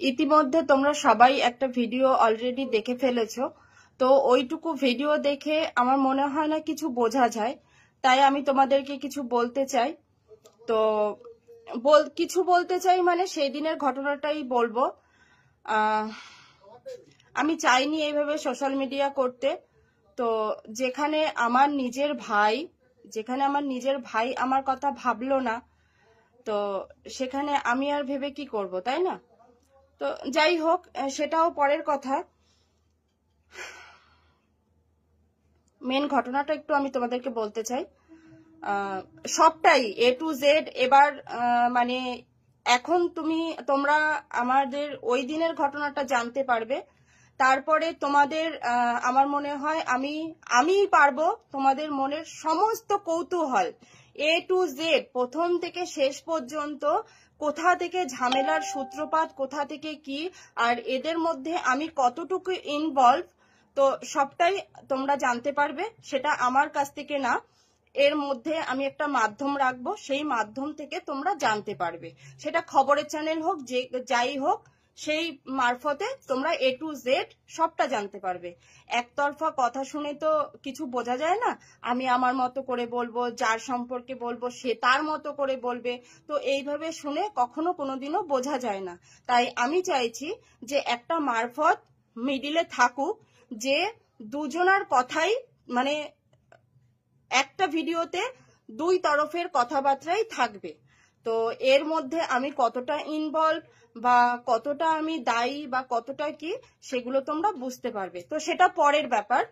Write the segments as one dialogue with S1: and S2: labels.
S1: ইতিমধ্যে তোমরা সবাই একটা ভিডিও অলরেডি দেখে ফেলেছো। তো ওইটুকু ভিডিও দেখে আমার মনে হয় না কিছু বোঝা যায়, তাই আমি তোমাদেরকে কিছু বলতে চাই। তো কিছু বলতে চাই মানে সেই দিনের ঘটনাটাই বলবো। আমি চাইনি এইভাবে সোশ্যাল মিডিয়া করতে। তো যেখানে আমার নিজের ভাই আমার কথা ভাবলো না, তো সেখানে আমি আর ভেবে কি করব, তাই না? তো যাই হোক, সেটাও পরের কথা। মেন ঘটনাটা একটু আমি তোমাদেরকে বলতে চাই। সবটাই A to Z এবার মানে এখন তোমরা আমাদের ওই দিনের ঘটনাটা জানতে পারবে। তারপরে তোমাদের আমার মনে হয় আমি পারবো তোমাদের মনের সমস্ত কৌতূহল A to Z প্রথম থেকে শেষ পর্যন্ত, কোথা থেকে ঝামেলার সূত্রপাত, কোথা থেকে কি, আর এদের মধ্যে আমি কতটুকু ইনভলভ, তো সবটাই তোমরা জানতে পারবে। সেটা আমার কাছ থেকে না, এর মধ্যে আমি একটা মাধ্যম রাখবো, সেই মাধ্যম থেকে তোমরা জানতে পারবে। সেটা খবরের চ্যানেল হোক, যাই হোক, সেই মারফতে তোমরা A to Z সবটা জানতে পারবে। একতরফা কথা শুনে তো কিছু বোঝা যায় না। আমি আমার মতো করে বলবো, যার সম্পর্কে বলবো সে তার মতো করে বলবে। তো এইভাবে শুনে কখনো কোনোদিনও বোঝা যায় না। তাই আমি চাইছি যে একটা মারফত মিডিলে থাকুক, যে দুজনার কথাই মানে একটা ভিডিওতে দুই তরফের কথাবার্তাই থাকবে। তো এর মধ্যে আমি কতটা ইনভলভ বা কতটা আমি দায়ী বা কতটা কি, সেগুলো তোমরা বুঝতে পারবে। তো সেটা পরের ব্যাপার।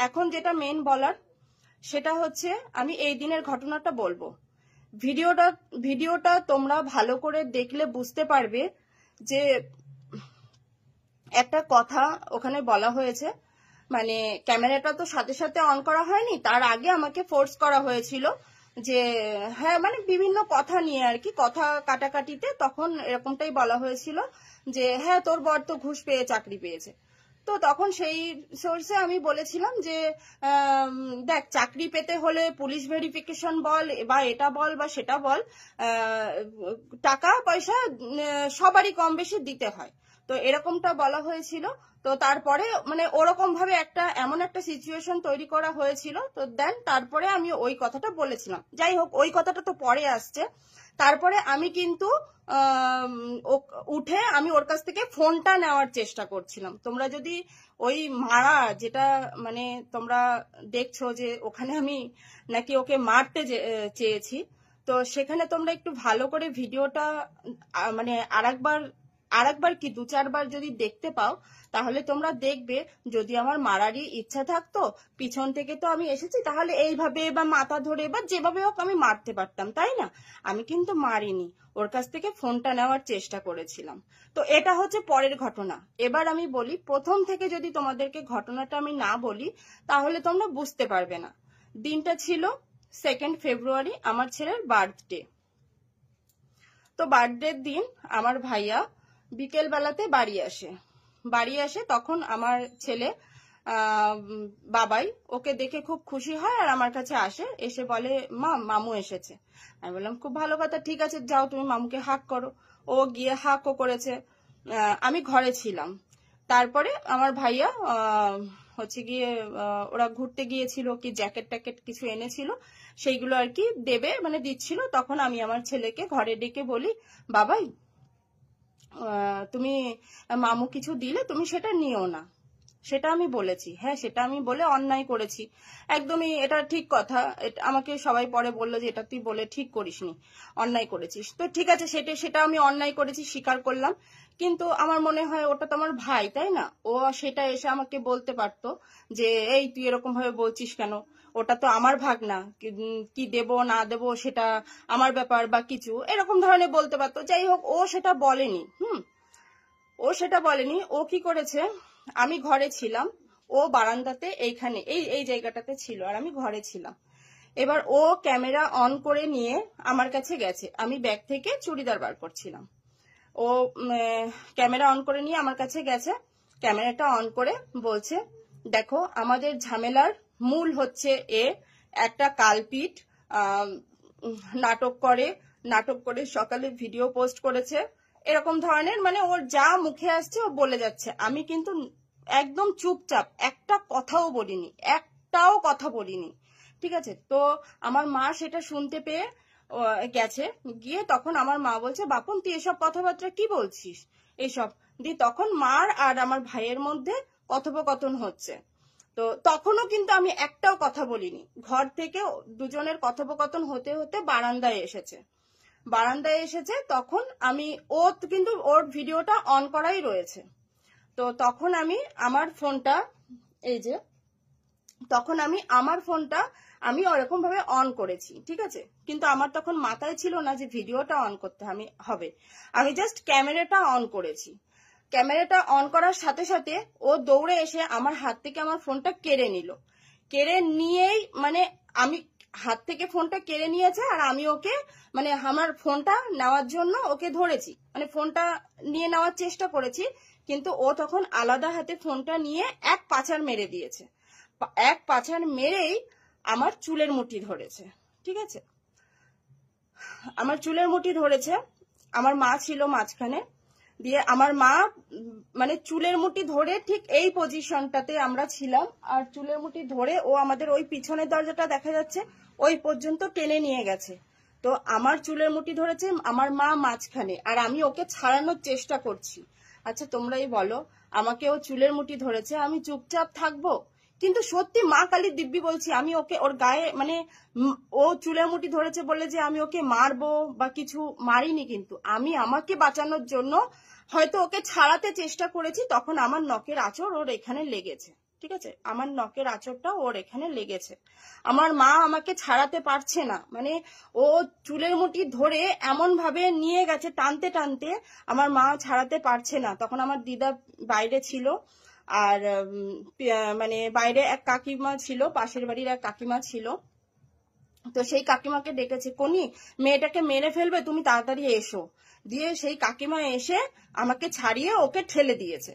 S1: এখন যেটা মেন বলার সেটা হচ্ছে, আমি এই দিনের ঘটনাটা বলবো। ভিডিওটা তোমরা ভালো করে দেখলে বুঝতে পারবে যে একটা কথা ওখানে বলা হয়েছে। মানে ক্যামেরাটা তো সাথে সাথে অন করা হয়নি, তার আগে আমাকে ফোর্স করা হয়েছিল যে হ্যাঁ, মানে বিভিন্ন কথা নিয়ে আর কি, কথা কাটাকাটিতে তখন এরকমটাই বলা হয়েছিল যে হ্যাঁ, তোর বর তো ঘুষ পেয়ে চাকরি পেয়েছে। তো তখন সেই সোর্সে আমি বলেছিলাম যে দেখ, চাকরি পেতে হলে পুলিশ ভেরিফিকেশন বল বা এটা বল বা সেটা বল, টাকা পয়সা সবারই কম বেশি দিতে হয়। তো এরকমটা বলা হয়েছিল। তো তারপরে মানে ওরকম ভাবে এমন একটা সিচুয়েশন তৈরি করা হয়েছিল। তো দেন তারপরে আমি ওই কথাটা বলেছিলাম। যাই হোক, ওই কথাটা তো পরে আসছে। তারপরে আমি কিন্তু উঠে আমি ওর কাছ থেকে ফোনটা নেওয়ার চেষ্টা করছিলাম। তোমরা যদি ওই মারা যেটা মানে তোমরা দেখছো যে ওখানে আমি নাকি ওকে মারতে চেয়েছি, তো সেখানে তোমরা একটু ভালো করে ভিডিওটা মানে আরেকবার কি 2-4 বার যদি দেখতে পাও, তাহলে তোমরা দেখবে যদি আমার মারারই ইচ্ছা থাকতো, পিছন থেকে তো আমি এসেছি, তাহলে এইভাবে বা মাথা ধরে বা যেভাবে হোক আমি মারতে পারতাম, তাই না? আমি কিন্তু মারিনি, ওর কাছ থেকে ফোনটা নেওয়ার চেষ্টা করেছিলাম। তো এটা হচ্ছে পরের ঘটনা। এবার আমি বলি, প্রথম থেকে যদি তোমাদেরকে ঘটনাটা আমি না বলি তাহলে তোমরা বুঝতে পারবে না। দিনটা ছিল 2 ফেব্রুয়ারি, আমার ছেলের বার্থডে। তো বার্থডের দিন আমার ভাইয়া বিকেল বেলাতে বাড়ি আসে তখন আমার ছেলে বাবাই ওকে দেখে খুব খুশি হয় আর আমার কাছে এসে বলে, মা, মামু এসেছে। আমি বললাম খুব ভালো কথা, ঠিক আছে যাও তুমি মামুকে হাক করো। ও গিয়ে হাকও করেছে। আমি ঘরে ছিলাম। তারপরে আমার ভাইয়া হচ্ছে গিয়ে ওরা ঘুরতে গিয়েছিল, কি জ্যাকেট ট্যাকেট কিছু এনেছিল, সেইগুলো আর কি দেবে মানে দিচ্ছিল। তখন আমি আমার ছেলেকে ঘরে ডেকে বলি, বাবাই, তুমি মামু কিছু দিলে তুমি সেটা নিও না। সেটা আমি বলেছি। হ্যাঁ, সেটা আমি বলে অন্যায় করেছি, একদমই এটা ঠিক কথা। আমাকে সবাই পরে বললো যে এটা তুই বলে ঠিক করিসনি, অন্যায় করেছিস। তো ঠিক আছে, সেটা আমি অন্যায় করেছি, স্বীকার করলাম। কিন্তু আমার মনে হয় ওটা তো আমার ভাই, তাই না? ও সেটা এসে আমাকে বলতে পারতো যে এই তুই এরকম ভাবে বলছিস কেন, ওটা তো আমার ভাগনা, কি দেব না দেব সেটা আমার ব্যাপার বা কিছু এরকম ধরনের বলতে পারতো। যাই হোক, ও সেটা বলেনি। ও কি করেছে, আমি ঘরে ছিলাম, ও বারান্দাতে এইখানে এই জায়গাটাতে ছিল আর আমি ঘরে ছিলাম। এবার ও ক্যামেরা অন করে নিয়ে আমার কাছে গেছে, আমি ব্যাগ থেকে চুড়িদার বার করছিলাম। ও ক্যামেরা অন করে নিয়ে আমার কাছে গেছে, ক্যামেরাটা অন করে বলছে, দেখো আমাদের ঝামেলার মূল হচ্ছে একটা কালপিট, নাটক করে সকালে ভিডিও পোস্ট করেছে, এরকম ধরনের মানে ওর যা মুখে আসছে ও বলে যাচ্ছে। আমি কিন্তু একদম চুপচাপ, একটা কথাও বলিনি, একটাও কথা বলিনি, ঠিক আছে। তো আমার মা সেটা শুনতে পেয়ে গেছে, গিয়ে তখন আমার মা বলছে, বাপন তুই এসব কথাবার্তা কি বলছিস এইসব, দিয়ে তখন মার আর আমার ভাইয়ের মধ্যে কথোপকথন হচ্ছে। তো তখনও কিন্তু আমি একটাও কথা বলিনি। ঘর থেকে দুজনের কথোপকথন হতে হতে বারান্দায় এসেছে, তখন আমি, ও কিন্তু ওর ভিডিওটা অন করাই রয়েছে। তো তখন আমি আমার ফোনটা, এই যে তখন আমি আমার ফোনটা আমি ওরকম ভাবে অন করেছি, ঠিক আছে। কিন্তু আমার তখন মাথায় ছিল না যে ভিডিওটা অন করতে হবে। আমি জাস্ট ক্যামেরাটা অন করেছি। ক্যামেরাটা অন করার সাথে সাথে ও দৌড়ে এসে আমার হাত থেকে আমার ফোনটা কেড়ে নিল। কেড়ে নিয়েই মানে আমি হাত থেকে ফোনটা কেড়ে নিয়েছে, আর আমি ওকে মানে আমার ফোনটা নেওয়ার জন্য ওকে ধরেছি, মানে ফোনটা নিয়ে নেওয়ার চেষ্টা করেছি, কিন্তু ও তখন আলাদা হাতে ফোনটা নিয়ে এক পাছাড় মেরে দিয়েছে। এক পাছাড় মেরেই আমার চুলের মুঠি ধরেছে, ঠিক আছে। আমার চুলের মুঠি ধরেছে, আমার মা ছিল মাঝখানে, দিয়ে আমার মা মানে চুলের মুঠি ধরে ঠিক এই পজিশনটাতে আমরা ছিলাম, আর চুলের মুঠি ধরে ও আমাদের ওই পিছনের দরজাটা দেখা যাচ্ছে ওই পর্যন্ত টেনে নিয়ে গেছে। তো আমার চুলের মুঠি ধরেছে আমার মা মাঝখানে, আর আমি ওকে ছাড়ানোর চেষ্টা করছি। আচ্ছা তোমরাই বলো, আমাকে ও চুলের মুঠি ধরেছে, আমি চুপচাপ থাকবো? কিন্তু সত্যি মা কালী দিব্যি বলছি, আমি ওকে ওর গায়ে মানে ও চুলের মুঠি ধরেছে বলে যে আমি ওকে মারবো বা কিছু, মারিনি। কিন্তু আমি আমাকে বাঁচানোর জন্য হয়তো ওকে ছাড়াতে চেষ্টা করেছি, তখন আমার নখের আঁচড় ওর এখানে লেগেছে, ঠিক আছে। আমার নখের আঁচড়টা ওর এখানে লেগেছে। আমার মা আমাকে ছাড়াতে পারছে না, মানে ও চুলের মুঠি ধরে এমন ভাবে নিয়ে গেছে টানতে টানতে, আমার মা ছাড়াতে পারছে না। তখন আমার দিদা বাইরে ছিল, আর মানে বাইরে এক কাকিমা ছিল, পাশের বাড়ির এক কাকিমা ছিল। তো সেই কাকিমাকে ডেকেছে, কোনি মেয়েটাকে মেরে ফেলবে, তুমি তাড়াতাড়ি এসো। দিয়ে সেই কাকিমা এসে আমাকে ছাড়িয়ে ওকে ঠেলে দিয়েছে।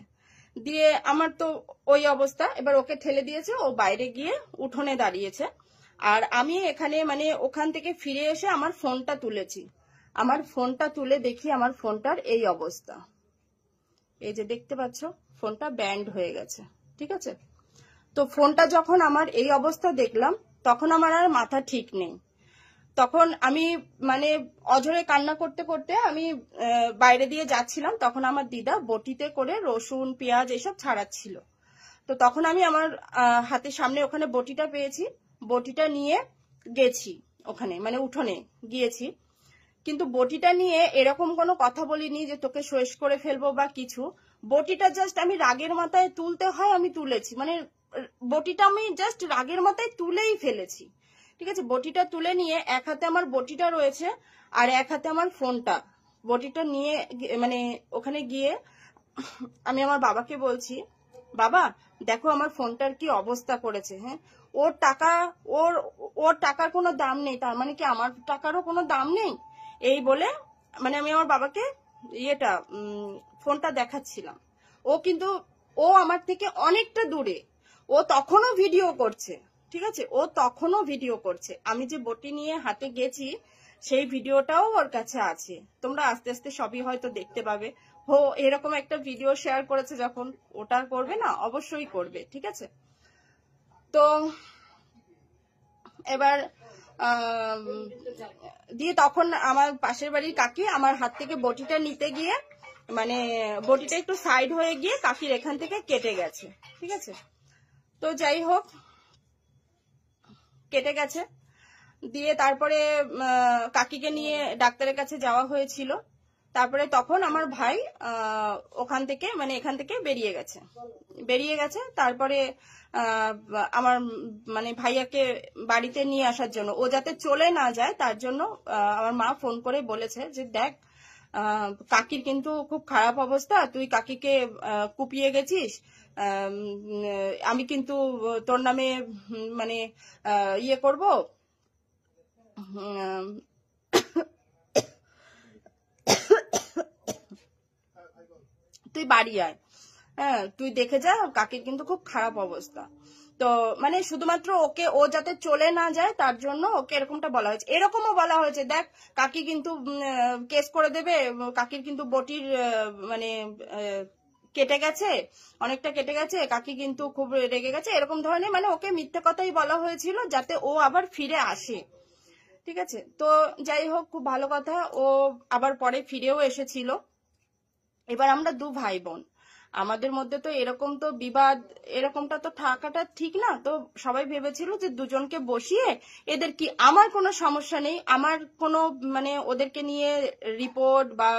S1: দিয়ে আমার তো ওই অবস্থা, এবার ওকে ঠেলে দিয়েছে, ও বাইরে গিয়ে উঠোনে দাঁড়িয়েছে, আর আমি এখানে মানে ওখান থেকে ফিরে এসে আমার ফোনটা তুলেছি। আমার ফোনটা তুলে দেখি আমার ফোনটার এই অবস্থা, এই যে দেখতে পাচ্ছ ফোনটা ব্যান্ড হয়ে গেছে, ঠিক আছে। তো ফোনটা যখন আমার এই অবস্থা দেখলাম, তখন আমার আর মাথা ঠিক নেই। তখন আমি মানে অঝরে কান্না করতে করতে আমি বাইরে দিয়ে যাচ্ছিলাম, তখন আমার দিদা বটিতে করে রসুন পেঁয়াজ এসব ছাড়াচ্ছিল। তো তখন আমি আমার হাতের সামনে ওখানে বটিটা পেয়েছি, বটিটা নিয়ে গেছি ওখানে, মানে উঠোনে গিয়েছি। কিন্তু বটিটা নিয়ে এরকম কোনো কথা বলিনি যে তোকে শেষ করে ফেলবো বা কিছু। বটিটা জাস্ট আমি রাগের মাথায় তুলতে হয় আমি তুলেছি, মানে বটিটা আমি জাস্ট রাগের মাথায় তুলেই ফেলেছি, ঠিক আছে। বটিটা তুলে নিয়ে এক হাতে আমার বটিটা রয়েছে, আর এক হাতে আমার ফোনটা। বটিটা নিয়ে মানে ওখানে গিয়ে আমি আমার বাবাকে বলছি, বাবা দেখো আমার ফোনটার কি অবস্থা করেছে। হ্যাঁ, ওর টাকা, ওর টাকার কোনো দাম নেই, তার মানে কি আমার টাকারও কোনো দাম নেই? এই বলে মানে আমি আমার বাবাকে ইয়েটা ফোনটা দেখাচ্ছিলাম। ও কিন্তু ও আমার থেকে অনেকটা দূরে, ও তখনও ভিডিও করছে, ঠিক আছে। ও তখনও ভিডিও করছে, আমি যে বটি নিয়ে হাতে গেছি সেই ভিডিওটাও ওর কাছে আছে। তোমরা আস্তে আস্তে সবই হয়তো দেখতে পাবে। ও এরকম একটা ভিডিও শেয়ার করেছে, যখন ওটা করবে না অবশ্যই করবে, ঠিক আছে। তো এবার দিয়ে তখন আমার পাশের বাড়ির কাকি আমার হাত থেকে বটিটা নিতে গিয়ে মানে বটিটা একটু সাইড হয়ে গিয়ে কাকির এখান থেকে কেটে গেছে, ঠিক আছে। তো যাই হোক কেটে গেছে, দিয়ে তারপরে কাকিকে নিয়ে ডাক্তারের কাছে যাওয়া হয়েছিল। তারপরে তখন আমার ভাই ওখান থেকে মানে এখান থেকে বেরিয়ে গেছে। তারপরে আমার মানে ভাইয়াকে বাড়িতে নিয়ে আসার জন্য, ও যাতে চলে না যায় তার জন্য আমার মা ফোন করে বলেছে যে দেখ কাকির কিন্তু খুব খারাপ অবস্থা, তুই কাকিকে কুপিয়ে গেছিস, আমি কিন্তু তোর নামে মানে ইয়ে করব, তুই বাড়ি আয়, হ্যাঁ তুই দেখে যা, কাকির কিন্তু খুব খারাপ অবস্থা। তো মানে শুধুমাত্র ওকে, ও যাতে চলে না যায় তার জন্য ওকে এরকমটা বলা হয়েছে। এরকমও বলা হয়েছে, দেখ কাকি কিন্তু কেস করে দেবে, কাকির কিন্তু বটির মানে কেটে গেছে, অনেকটা কেটে গেছে, কাকি কিন্তু খুব রেগে গেছে, এরকম ধরনের মানে ওকে মিথ্যে কথাই বলা হয়েছিল যাতে ও আবার ফিরে আসে। ঠিক আছে, তো যাই হোক, খুব ভালো কথা, ও আবার পরে ফিরেও এসেছিল। এবার আমরা দু ভাই বোন, আমাদের মধ্যে তো এরকম তো বিবাদ এরকমটা তো থাকাটা ঠিক না। তো সবাই ভেবেছিল যে দুজনকে বসিয়ে এদের কি, আমার কোনো সমস্যা নেই, আমার কোনো মানে ওদেরকে নিয়ে রিপোর্ট বা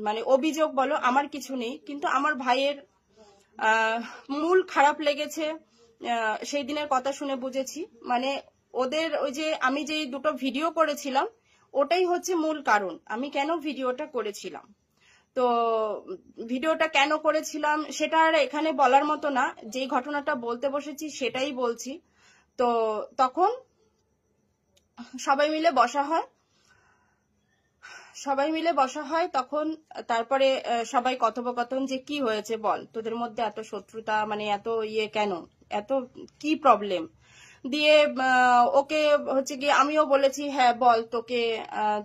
S1: মানে অভিযোগ বলো আমার কিছু নেই, কিন্তু আমার ভাইয়ের মূল খারাপ লেগেছে। সেই দিনের কথা শুনে বুঝেছি, মানে ওদের ওই যে আমি যে দুটো ভিডিও করেছিলাম ওটাই হচ্ছে মূল কারণ আমি কেন ভিডিওটা করেছিলাম। তো ভিডিওটা কেন করেছিলাম সেটা আর এখানে বলার মতো না, যে ঘটনাটা বলতে বসেছি সেটাই বলছি। তো তখন সবাই মিলে বসা হয় তখন, তারপরে সবাই কথোপকথন যে কি হয়েছে বল, তোদের মধ্যে এত শত্রুতা, মানে এত ইয়ে কেন, এত কি প্রবলেম, দিয়ে ওকে হচ্ছে গিয়ে আমিও বলেছি হ্যাঁ বল, তোকে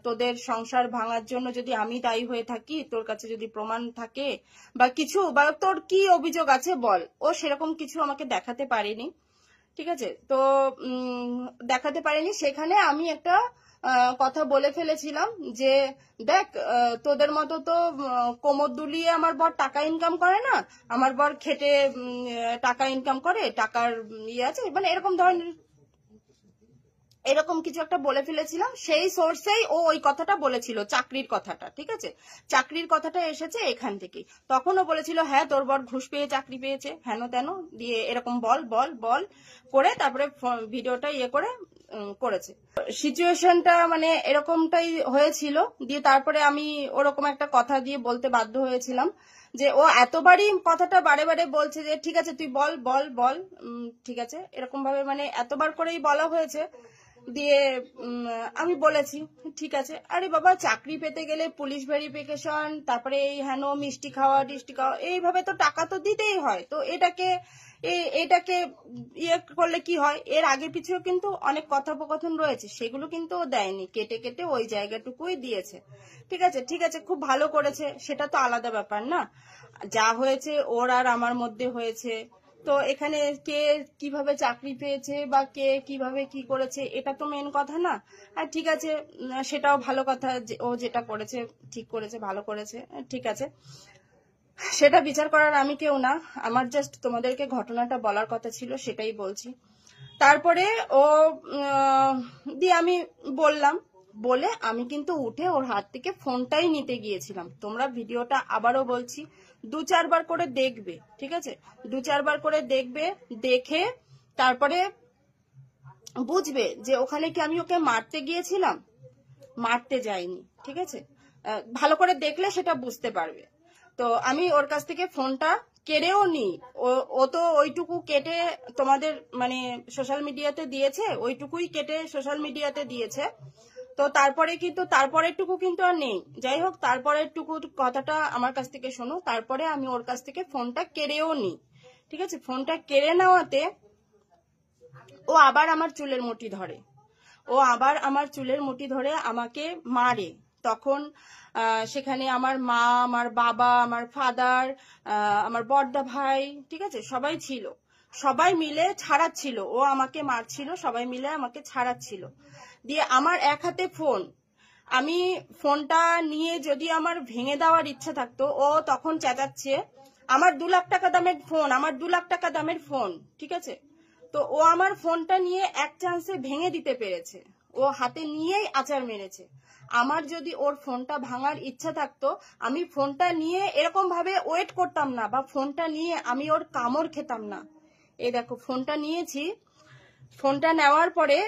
S1: তোদের সংসার ভাঙার জন্য যদি আমি দায়ী হয়ে থাকি, তোর কাছে যদি প্রমাণ থাকে বা কিছু, বা তোর কি অভিযোগ আছে বল। ও সেরকম কিছু আমাকে দেখাতে পারেনি। ঠিক আছে, তো দেখাতে পারেনি, সেখানে আমি একটা কথা বলে ফেলেছিলাম যে দেখ, তোদের মতো তো কোমর দুলিয়ে আমার বর টাকা ইনকাম করে না, আমার বর খেটে টাকা ইনকাম করে, টাকার ইয়ে আছে, মানে এরকম ধরনের এরকম কিছু একটা বলে ফেলেছিলাম। সেই সোর্সেই ও ওই কথাটা বলেছিল, চাকরির কথাটা। ঠিক আছে, চাকরির কথাটা এসেছে এখান থেকে। তখনও বলেছিল হ্যাঁ তোর বর ঘুষ পেয়ে চাকরি পেয়েছে, হেন তেন, দিয়ে এরকম বল বল বল করে তারপরে ভিডিওটা ইয়ে করে করেছে। সিচুয়েশনটা মানে এরকমটাই হয়েছিল। দিয়ে তারপরে আমি ওরকম একটা কথা দিয়ে বলতে বাধ্য হয়েছিলাম যে ও এতবারই কথাটা বারে বারে বলছে যে ঠিক আছে তুই বল বল বল, ঠিক আছে, এরকম ভাবে মানে এতবার করেই বলা হয়েছে। দিয়ে আমি বলেছি ঠিক আছে, আরে বাবা চাকরি পেতে গেলে পুলিশ ভেরিফিকেশন, তারপরে এই হেন মিষ্টি খাওয়া টিষ্টি খাওয়া, এইভাবে তো টাকা তো দিতেই হয়। তো এটাকে ইয়ে করলে কি হয়, এর আগে পিছুও কিন্তু অনেক কথোপকথন রয়েছে, সেগুলো কিন্তু ও দেয়নি, কেটে কেটে ওই জায়গাটুকুই দিয়েছে। ঠিক আছে, ঠিক আছে, খুব ভালো করেছে, সেটা তো আলাদা ব্যাপার না, যা হয়েছে ওর আর আমার মধ্যে হয়েছে। তো এখানে কে কিভাবে চাকরি পেয়েছে বা কে কিভাবে কি করেছে এটা তো মেন কথা না। আর ঠিক আছে, সেটাও ভালো কথা, ও যেটা করেছে ঠিক করেছে, ভালো করেছে, ঠিক আছে, সেটা বিচার করার আমি কেউ না, আমার জাস্ট তোমাদেরকে ঘটনাটা বলার কথা ছিল, সেটাই বলছি। তারপরে ও দিয়ে আমি বললাম, বলে আমি কিন্তু উঠে ওর হাত থেকে ফোনটাই নিতে গিয়েছিলাম। তোমরা ভিডিওটা আবারও বলছি 2-4 বার করে দেখবে, ঠিক আছে, 2-4 বার করে দেখবে, দেখে তারপরে বুঝবে যে ওখানে কি আমি ওকে মারতে গিয়েছিলাম, মারতে যাইনি। ঠিক আছে, ভালো করে দেখলে সেটা বুঝতে পারবে। তো আমি ওর কাছ থেকে ফোনটা কেড়েও নি, ও তো ওইটুকু কেটে তোমাদের মানে সোশ্যাল মিডিয়াতে দিয়েছে, ওইটুকুই কেটে সোশ্যাল মিডিয়াতে দিয়েছে। তো তারপরে কিন্তু তারপরেরটুকু কিন্তু আর নেই। যাই হোক, তারপরেরটুকু কথাটা আমার কাছ থেকে শোনো। তারপরে আমি ওর কাছ থেকে ফোনটা কেড়েও নি। ঠিক আছে, ফোনটা কেড়ে নেওয়াতে ও আবার আমার চুলের মুঠি ধরে, আমাকে মারে। তখন সেখানে আমার মা, আমার বাবা, আমার ফাদার, আমার বড়দা ভাই, ঠিক আছে, সবাই ছিল, সবাই মিলে ছাড়াচ্ছিল, ও আমাকে মারছিল, সবাই মিলে আমাকে ছাড়াচ্ছিল। দিয়ে আমার এক হাতে ফোন, আমি ফোনটা নিয়ে যদি আমার ভেঙে দেওয়ার ইচ্ছা থাকতো, ও তখন চেঁচাচ্ছে আমার 2 লাখ টাকা দামের ফোন, আমার 2 লাখ টাকা দামের ফোন। ঠিক আছে, তো ও আমার ফোনটা নিয়ে এক চান্সে ভেঙে দিতে পেরেছে, ও হাতে নিয়েই আচার মেরেছে। আমার যদি ওর ফোনটা ভাঙার ইচ্ছা থাকতো, আমি ফোনটা নিয়ে এরকম ভাবে ওয়েট করতাম না, বা ফোনটা নিয়ে আমি ওর কামড় খেতাম না। এই দেখো ফোনটা নিয়েছি, ফোনটা নেওয়ার পরে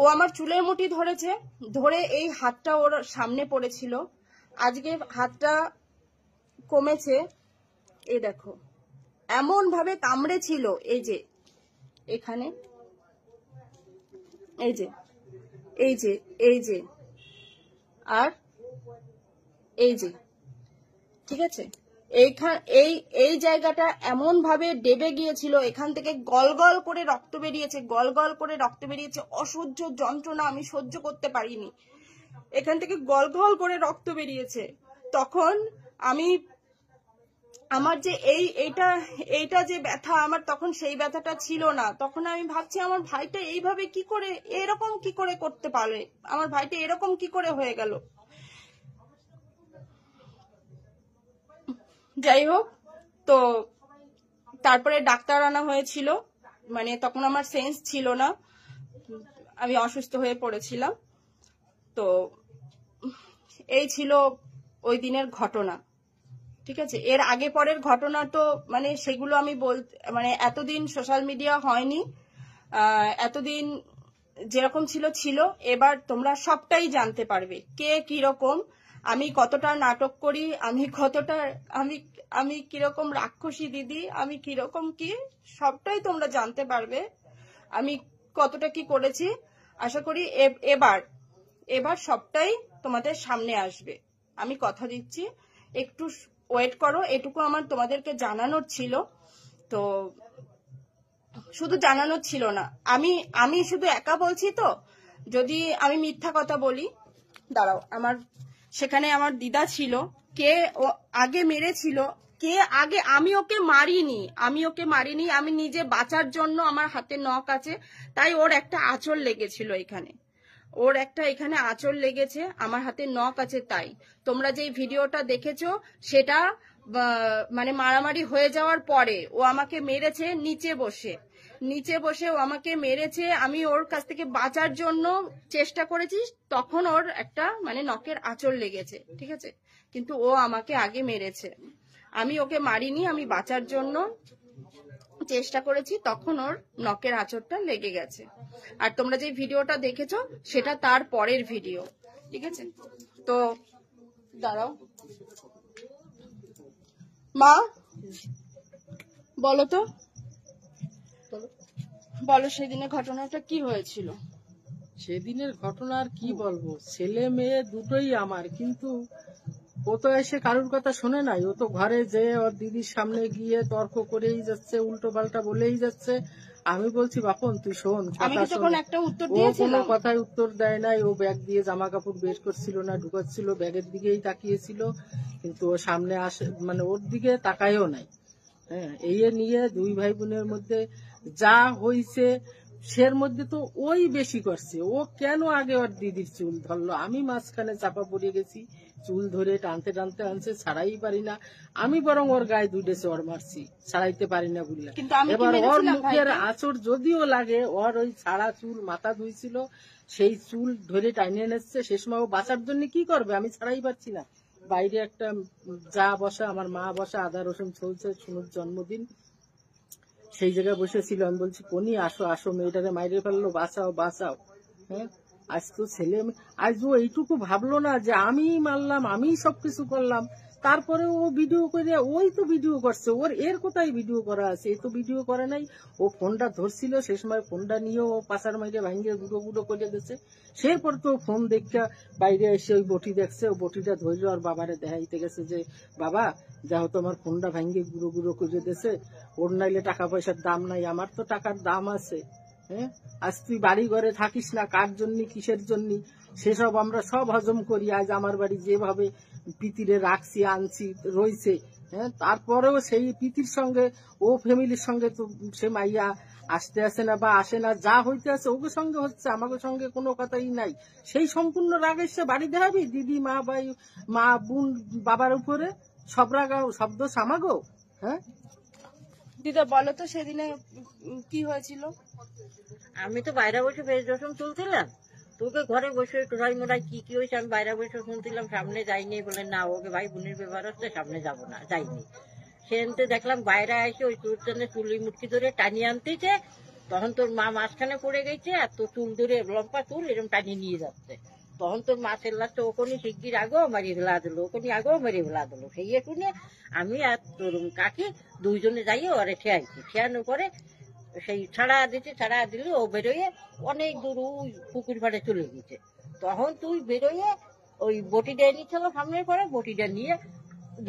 S1: ও আমার চুলের মুঠি ধরেছে, ধরে এই হাতটা ওর সামনে পড়েছিল, আজকে হাতটা কমেছে, এই দেখো এমন ভাবে কামড়েছিল, এই যে এখানে, এই যে এই যে এই যে আর এই যে, ঠিক আছে, এই জায়গাটা এমন ভাবে ডেবে গিয়েছিল, এখান থেকে গল গল করে রক্ত বেরিয়েছে, গল গল করে রক্ত বেরিয়েছে, অসহ্য যন্ত্রণা, আমি সহ্য করতে পারিনি। এখান থেকে গল গল করে রক্ত বেরিয়েছে। তখন আমি আমার যে এইটা যে ব্যথা, আমার তখন সেই ব্যথাটা ছিল না। তখন আমি ভাবছি আমার ভাইটা এইভাবে কি করে, এরকম কি করে করতে পারে, আমার ভাইটা এরকম কি করে হয়ে গেল। যাই হোক, তো তারপরে ডাক্তার আনা হয়েছিল, মানে তখন আমার সেন্স ছিল না, আমি অসুস্থ হয়ে পড়েছিলাম। তো এই ছিল ওই দিনের ঘটনা, ঠিক আছে। এর আগে পরের ঘটনা তো মানে সেগুলো আমি মানে এতদিন সোশ্যাল মিডিয়া হয়নি, এতদিন যেরকম ছিল, এবার তোমরা সবটাই জানতে পারবে কে কিরকম, আমি কতটা নাটক করি, আমি কিরকম রাক্ষসী দিদি, আমি কিরকম কি, সবটাই তোমরা জানতে পারবে আমি কতটা কি করেছি। আশা করি এবার সবটাই তোমাদের সামনে আসবে, আমি কথা দিচ্ছি। একটু ওয়েট করো, এটুকু আমার তোমাদেরকে জানানোর ছিল। তো শুধু জানানোর ছিল না, আমি শুধু একা বলছি, তো যদি আমি মিথ্যা কথা বলি, দাঁড়াও, সেখানে আমার দিদা ছিল, কে ও আগে মেরেছিল, কে আগে, আমি ওকে মারিনি, আমি নিজে বাঁচার জন্য, আমার হাতে নখ আছে, তাই ওর একটা আঁচড় লেগেছিল এখানে, এখানে আঁচড় লেগেছে, আমার হাতে নখ আছে। তাই তোমরা যে ভিডিওটা দেখেছো সেটা মানে মারামারি হয়ে যাওয়ার পরে ও আমাকে মেরেছে নিচে বসে ও আমাকে মেরেছে। আমি ওর কাছ থেকে বাঁচার জন্য চেষ্টা করেছি, তখন ওর একটা মানে নখের আঁচড় লেগেছে, ঠিক আছে। কিন্তু ও আমাকে আগে মেরেছে, আমি ওকে মারিনি, আমি বাঁচার জন্য চেষ্টা করেছি, তখন ওর নখের আঁচড়টা লেগে গেছে। আর তোমরা যে ভিডিওটা দেখেছো সেটা তার পরের ভিডিও, ঠিক আছে। তো দাঁড়াও, মা বলো তো, বলো সেদিনের ঘটনাটা কি হয়েছিল।
S2: সেদিনের ঘটনা আর কি বলবো, ছেলে মেয়ে দুটোই আমার, কিন্তু ও তো এসে কারোর কথা শোনে নাই। ও তো ঘরে যে ওর দিদির সামনে গিয়ে তর্ক করেই যাচ্ছে, উল্টো পাল্টা বলেই যাচ্ছে। আমি বলছি বাপন তুই শোন,
S1: আমি কি তখন একটা উত্তর
S2: ও
S1: দিয়েছিলাম?
S2: কোনো কথাই উত্তর দেয় নাই। ও ব্যাগ দিয়ে জামা কাপড় বের করছিল না ঢুকাচ্ছিল, ব্যাগের দিকেই তাকিয়েছিল, কিন্তু ও সামনে আসে মানে ওর দিকে তাকায়ও নাই। হ্যাঁ, এই নিয়ে দুই ভাই বোনের মধ্যে যা হইছে, সের মধ্যে তো ওই বেশি করছে। ও কেন আগে ওর দিদির চুল ধরলো, আমি মাঝখানে চাপা পড়ে গেছি, চুল ধরে টানতে টানতে আনছে, ছাড়াই পারি না। আমি বরং ওর গায়ে দুইটা চড় মারছি, ছাড়াইতে পারি না বললে। এবার ওর মুখের আঁচড় যদিও লাগে, ওর ওই ছাড়া চুল মাথা ধুইছিল, সেই চুল ধরে টাইনে এনেছে। সে সময় ও বাঁচার জন্য কি করবে, আমি ছাড়াই পারছি না। বাইরে একটা যা বসা, আমার মা বসা, আদা রসুন চলছে, শুনুর জন্মদিন, সেই জায়গায় বসেছিল। আমি বলছি কোনি আসো আসো, মেয়েটারে মাইরে ফেললো, বাঁচাও বাঁচাও। হ্যাঁ, আজ তো ছেলে, আজ ও এইটুকু ভাবলো না যে আমি মারলাম, আমি সবকিছু করলাম। তারপরে ও ভিডিও করে, ওই তো ভিডিও করছে, ওর এর কোথায় ভিডিও করা আছে, এ তো ভিডিও করে নাই। ও ফোনটা ধরছিল, সে সময় ফোনটা নিয়েও ও পাশার মাইরে ভাঙ্গে গুঁড়ো গুঁড়ো করে দিচ্ছে। সেরপর তো ফোন দেখা বাইরে এসে ওই বটি দেখছে, ও বটিটা ধরলো আর বাবারে দেখাইতে গেছে যে বাবা যাও, তোমার ফোনটা ভাঙ্গে গুঁড়ো গুঁড়ো করে দিয়েছে, ওর নাইলে টাকা পয়সার দাম নাই, আমার তো টাকার দাম আছে। হ্যাঁ, আজ তুই বাড়ি ঘরে থাকিস না, কার জন্য কিসের জন্য সেসব আমরা সব হজম করি। আজ আমার বাড়ি যেভাবে পিতিরে রাখছি, আনছি, রয়েছে, হ্যাঁ, তারপরেও সেই পিতির সঙ্গে ও ফ্যামিলির সঙ্গে তো সে মাইয়া আসতে আসে না বা আসে না, যা হইতে আছে ওকে সঙ্গে হচ্ছে, আমাকে সঙ্গে কোনো কথাই নাই। সেই সম্পূর্ণ রাগ এসে বাড়ি দেখাবি, দিদি মা ভাই মা বোন বাবার উপরে সব রাগ, শব্দ সামাগো। হ্যাঁ
S1: দিদা বলো তো সেদিনে কি হয়েছিল।
S3: আমি তো বাইরে বসে পেঁয়াজ রসুন তুলছিলাম, তোকে ঘরে বসে টোড়াই মোড়াই কি হয়েছে আমি বাইরে বসে শুনছিলাম, সামনে যাইনি। বলে না, ওকে ভাই বোনের ব্যাপার হচ্ছে, সামনে যাবো না, যাইনি। সেখানতে দেখলাম বাইরে এসে ওই তোর জন্য চুলি মুটকি ধরে টানিয়ে আনতেছে, তখন তোর মা মাঝখানে পড়ে গেছে, আর তোর চুল ধরে লম্বা চুল এরকম টানিয়ে নিয়ে যাচ্ছে। তখন তোর মা চেল্লাচ্ছে, ওখানে শিগগির আগেও মারিয়ে ফেলা দিল, ওখানে আগেও মারিয়ে ফেলা দিল। সেই শুনে আমি আর তোর কাকি দুইজনে যাইয়ে ওরে ঠেয়াইছি, ঠেয়ানোর পরে সেই ছাড়া দিলে ও বেরোয় অনেক দূর ওই পুকুর পাড়ে চলে গেছে। তখন তুই বেরোয় ওই বটিটা এনেছিল সামনের পরে, বটিটা নিয়ে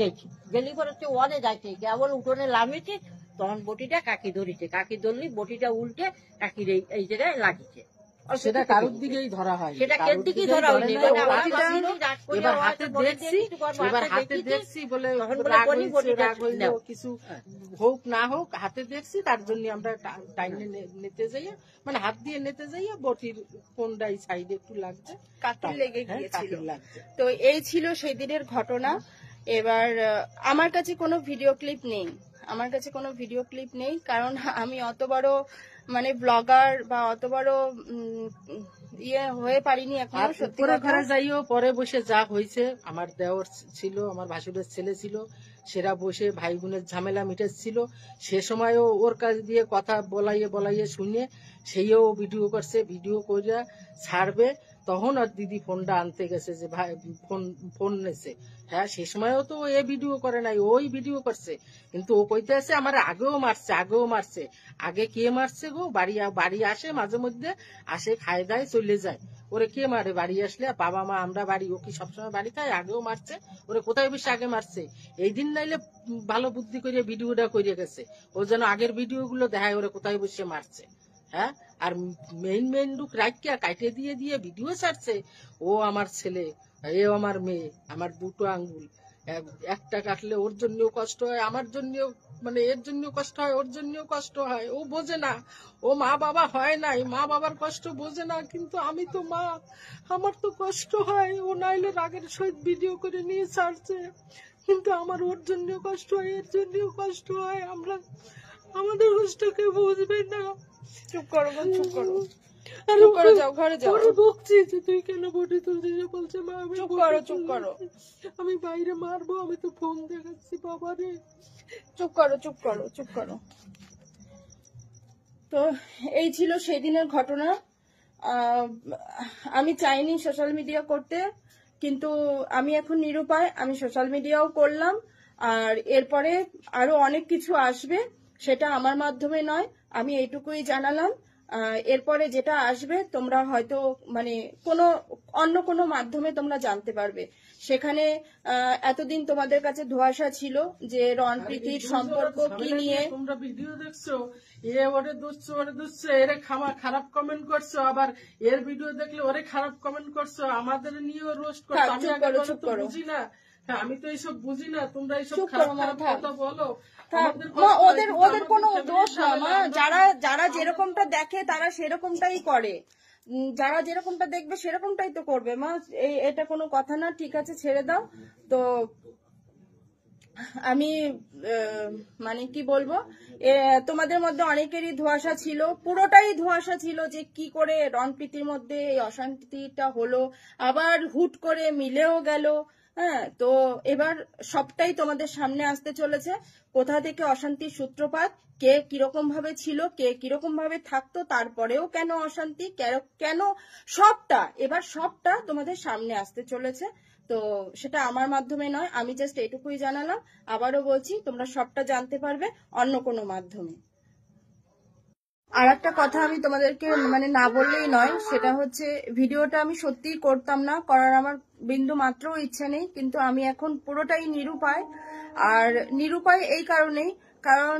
S3: গেছি, গেলি পরে হচ্ছে ওয়ানে যাইছে, কেবল উঠোনে লামিয়েছে, তখন বটিটা কাকি ধরেছে, কাকি ধরলি বটিটা উল্টে কাকির এই জায়গায় লাগিয়েছে।
S2: সেটা কারোর দিকেই ধরা হয়,
S3: সেটা কের দিকেই ধরা হয়নি,
S2: এবার হাতে দেখছি বলে রাগ হইলো কিছু হোক না হোক, হাতে দেখছি তার জন্য আমরা টাইনে নিতে যাই, মানে হাত দিয়ে নিতে যাই, বটির কোনটাই সাইডে একটু লাগছে,
S1: কাটির লেগে
S2: হ্যাঁ,
S1: গিয়েছিল।
S2: কাটির লাগছে।
S1: তো এই ছিল সেই দিনের ঘটনা। এবার আমার কাছে কোনো ভিডিও ক্লিপ নেই, আমার কাছে কোনো ভিডিও ক্লিপ নেই, কারণ আমি অত বড় মানে ব্লগার বা অত বড় ইয়ে হয়ে পারিনি এখনো।
S2: আর
S1: সত্যি
S2: উপরে
S1: কথা,
S2: ঘরে যাইও পরে বসে যা হয়েছে, আমার দেওর ছিল, আমার ভাসুরের ছেলে ছিল, সেরা বসে ভাই বোনের ঝামেলা মিটাচ্ছিল, সে সময়ও ওর কাছ দিয়ে কথা বলাইয়ে শুনে সেইও ভিডিও করছে, ভিডিও করে ছাড়বে, তখন আর দিদি ফোনটা আনতে গেছে যে ভাই ফোন নেছে। হ্যাঁ, সে সময়ও তো এ ভিডিও করে নাই, ওই ভিডিও করছে, কিন্তু ও কইতে আছে আমার আগেও মারছে। আগে কে মারছে গো? বাড়ি আসে মাঝে মধ্যে, আসে খায় দায় চলে যায়, ওরে কে মারে? বাড়ি আসলে বাবা মা আমরা বাড়ি, ও কি সবসময় বাড়ি খায়? আগেও মারছে, ওরে কোথায় বেশি আগে মারছে, এই দিন নাইলে ভালো বুদ্ধি করিয়া ভিডিওটা করিয়া গেছে, ও যেন আগের ভিডিও গুলো দেখায় ওরে কোথায় বসে মারছে। হ্যাঁ, আর মেইন লুক রাখিয়া কাইটে দিয়ে ভিডিও ছাড়ছে। ও আমার ছেলে, এও আমার মেয়ে, আমার দুটো আঙ্গুল, একটা কাটলে ওর জন্যও কষ্ট হয়, আমার জন্যও, মানে এর জন্য কষ্ট হয়, ওর জন্যও কষ্ট হয়, ও বোঝে না, ও মা বাবা হয় নাই, মা বাবার কষ্ট বোঝে না, কিন্তু আমি তো মা, আমার তো কষ্ট হয়। ও নাইলে রাগের সহিত ভিডিও করে নিয়ে ছাড়ছে, কিন্তু আমার ওর জন্য কষ্ট হয়, এর জন্যও কষ্ট হয়, আমাদের কষ্টকে বুঝবে না।
S1: চুপ করো গো, চুপ করো, চুপ করো, যাও ঘরে যাও।
S2: বকছি যে তুই কেন বটে তুলছিস, বলছে মা আমি
S1: চুপ করো,
S2: আমি বাইরে মারবো, আমি তো ফোন দেখাচ্ছি বাবারে।
S1: চুপ করো। তো এই ছিল সেদিনের ঘটনা। আমি চাইনি সোশ্যাল মিডিয়া করতে, কিন্তু আমি এখন নিরুপায়, আমি সোশ্যাল মিডিয়াও করলাম, আর এরপরে আরো অনেক কিছু আসবে, সেটা আমার মাধ্যমে নয়, আমি এইটুকুই জানালাম। এরপরে যেটা আসবে তোমরা হয়তো মানে অন্য কোনো মাধ্যমে তোমরা জানতে পারবে। সেখানে এতদিন তোমাদের কাছে ধোঁয়াশা ছিল যে রণপ্রীতির সম্পর্ক কি নিয়ে।
S2: তোমরা ভিডিও দেখছো, ওরে দুসছো, এর খারাপ কমেন্ট করছো, আবার এর ভিডিও দেখলে ওরে খারাপ কমেন্ট করছো, আমাদের নিয়েও রোস্ট করছো। আমি বুঝি না, আমি তো এইসব বুঝি না, তোমরা এইসব খারাপ কথা বলো।
S1: ওদের কোনো দোষ না মা, যারা যেরকমটা দেখে তারা সেরকমটাই করে, যারা যেরকমটা দেখবে সেরকমটাই তো করবে মা, এটা কোনো কথা না, ঠিক আছে ছেড়ে দাও। তো আমি মানে কি বলবো, তোমাদের মধ্যে অনেকেরই ধোঁয়াশা ছিল, পুরোটাই ধোঁয়াশা ছিল যে কি করে রণপ্রীতির মধ্যে এই অশান্তিটা হলো, আবার হুট করে মিলেও গেল। হ্যাঁ, তো এবার সবটাই তোমাদের সামনে আসতে চলেছে, কোথা থেকে অশান্তির সূত্রপাত, কে কিরকম ভাবে ছিল, কে কিরকম ভাবে থাকতো, তারপরেও কেন অশান্তি, কেন সবটা তোমাদের সামনে আসতে চলেছে। তো সেটা আমার মাধ্যমে নয়, আমি জাস্ট এটুকুই জানালাম। আবারও বলছি, তোমরা সবটা জানতে পারবে অন্য কোনো মাধ্যমে। আর একটা কথা আমি তোমাদেরকে মানে না বললেই নয়, সেটা হচ্ছে ভিডিওটা আমি সত্যিই করতাম না, করার আমার বিন্দু মাত্র ইচ্ছা নেই, কিন্তু আমি এখন পুরোটাই নিরুপায়। আর নিরুপায় এই কারণেই, কারণ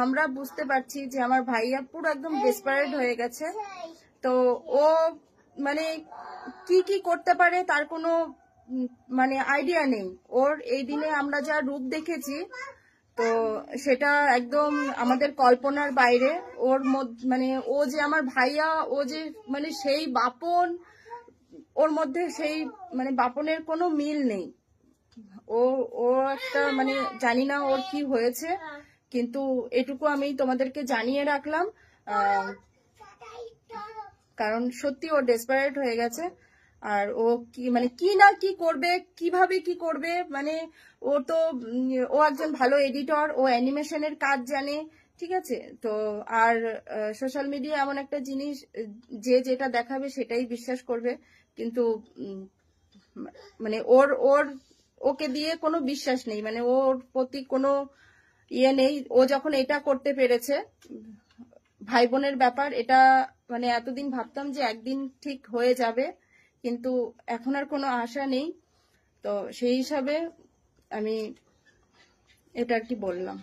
S1: আমরা বুঝতে পারছি যে আমার ভাইয়া পুরো একদম ডেসপারেট হয়ে গেছে। তো ও মানে কি করতে পারে তার কোনো মানে আইডিয়া নেই ওর। এই দিনে আমরা যা রূপ দেখেছি, তো সেটা একদম আমাদের কল্পনার বাইরে। ওর মানে ও যে আমার ভাইয়া, ও যে মানে সেই বাপন, ওর মধ্যে সেই মানে বাপনের কোনো মিল নেই। ও একটা মানে জানি না ওর কি হয়েছে, কিন্তু এটুকু আমি তোমাদেরকে জানিয়ে রাখলাম, কারণ সত্যি ও ডেসপারেট হয়ে গেছে। আর ও কি মানে কি করবে, কিভাবে কি করবে, মানে ও একজন ভালো এডিটর, ও অ্যানিমেশনের কাজ জানে, ঠিক আছে। তো আর সোশ্যাল মিডিয়া এমন একটা জিনিস, যে যেটা দেখাবে সেটাই বিশ্বাস করবে, কিন্তু মানে ওকে দিয়ে কোনো বিশ্বাস নেই, মানে ওর প্রতি কোনো ইয়ে নেই। ও যখন এটা করতে পেরেছে, ভাই বোনের ব্যাপার এটা, মানে এতদিন ভাবতাম যে একদিন ঠিক হয়ে যাবে, কিন্তু এখন আর কোনো আশা নেই। তো সেই হিসাবে আমি এটা আর কি বললাম।